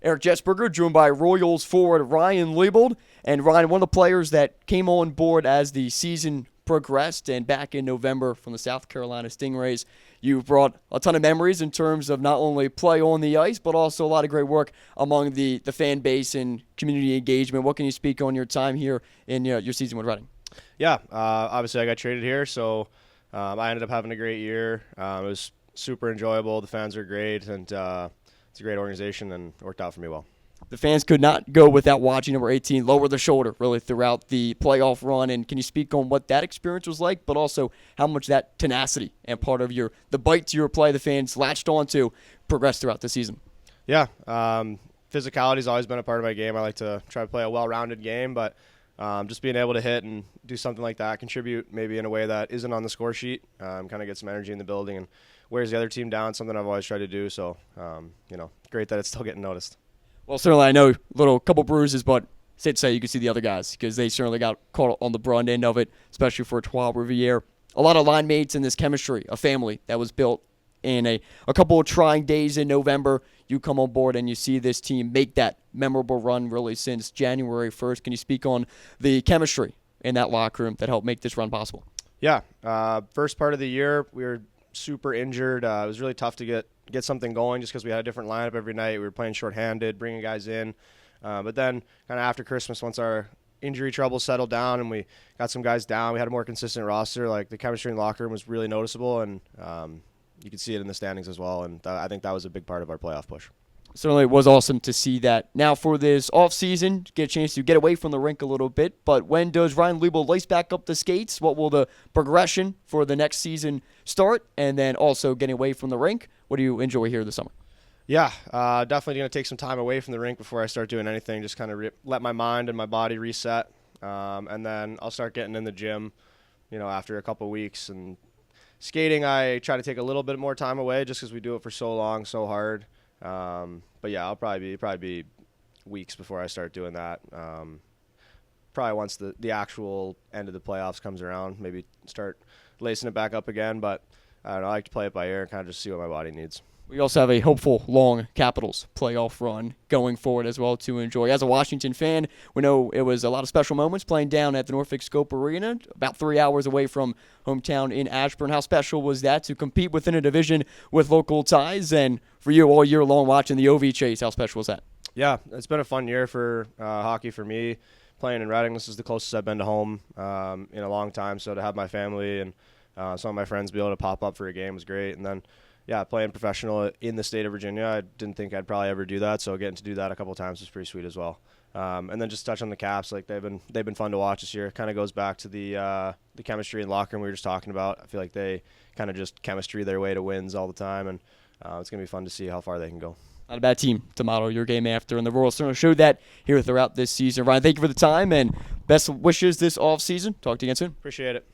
Erik Jesberger, joined by Royals forward Ryan Leibold. And Ryan, one of the players that came on board as the season progressed, and back in November from the South Carolina Stingrays, you brought a ton of memories in terms of not only play on the ice, but also a lot of great work among the fan base and community engagement. What can you speak on your time here in your season with Reading? Yeah, obviously I got traded here, so I ended up having a great year. It was super enjoyable. The fans are great, and it's a great organization, and it worked out for me well. The fans could not go without watching number 18 lower the shoulder really throughout the playoff run. And can you speak on what that experience was like, but also how much that tenacity and part of the bite to your play the fans latched onto progressed throughout the season? Yeah, physicality has always been a part of my game. I like to try to play a well-rounded game, but just being able to hit and do something like that, contribute maybe in a way that isn't on the score sheet, kind of get some energy in the building and wears the other team down, something I've always tried to do. So, great that it's still getting noticed. Well, certainly I know couple bruises, but safe to say you can see the other guys because they certainly got caught on the brunt end of it, especially for Trois Riviere. A lot of line mates in this chemistry, a family that was built in a couple of trying days in November. You come on board and you see this team make that memorable run really since January 1st. Can you speak on the chemistry in that locker room that helped make this run possible? Yeah, first part of the year we were super injured. It was really tough to get something going just because we had a different lineup every night. We were playing shorthanded, bringing guys in. But then kind of after Christmas, once our injury trouble settled down and we got some guys down, we had a more consistent roster. Like the chemistry in the locker room was really noticeable, and you could see it in the standings as well. And I think that was a big part of our playoff push. Certainly it was awesome to see that. Now for this offseason, get a chance to get away from the rink a little bit, but when does Ryan Leibold lace back up the skates? What will the progression for the next season start? And then also getting away from the rink, what do you enjoy here this summer? Yeah, definitely going to take some time away from the rink before I start doing anything, just kind of let my mind and my body reset. And then I'll start getting in the gym, after a couple weeks. And skating, I try to take a little bit more time away just because we do it for so long, so hard. But yeah, I'll probably be weeks before I start doing that. Probably once the actual end of the playoffs comes around, maybe start lacing it back up again. But I don't know, I like to play it by ear and kind of just see what my body needs. We also have a hopeful long Capitals playoff run going forward as well to enjoy. As a Washington fan, we know it was a lot of special moments playing down at the Norfolk Scope Arena, about 3 hours away from hometown in Ashburn. How special was that to compete within a division with local ties? And for you all year long watching the OV chase, how special was that? Yeah, it's been a fun year for hockey for me. Playing in Reading, this is the closest I've been to home in a long time. So to have my family and some of my friends be able to pop up for a game was great. And then yeah, playing professional in the state of Virginia, I didn't think I'd probably ever do that, so getting to do that a couple of times was pretty sweet as well. And then just touch on the Caps, like they've been fun to watch this year. It kind of goes back to the chemistry in the locker room we were just talking about. I feel like they kind of just chemistry their way to wins all the time, and it's going to be fun to see how far they can go. Not a bad team to model your game after, and the Royals certainly showed that here throughout this season. Ryan, thank you for the time, and best wishes this offseason. Talk to you again soon. Appreciate it.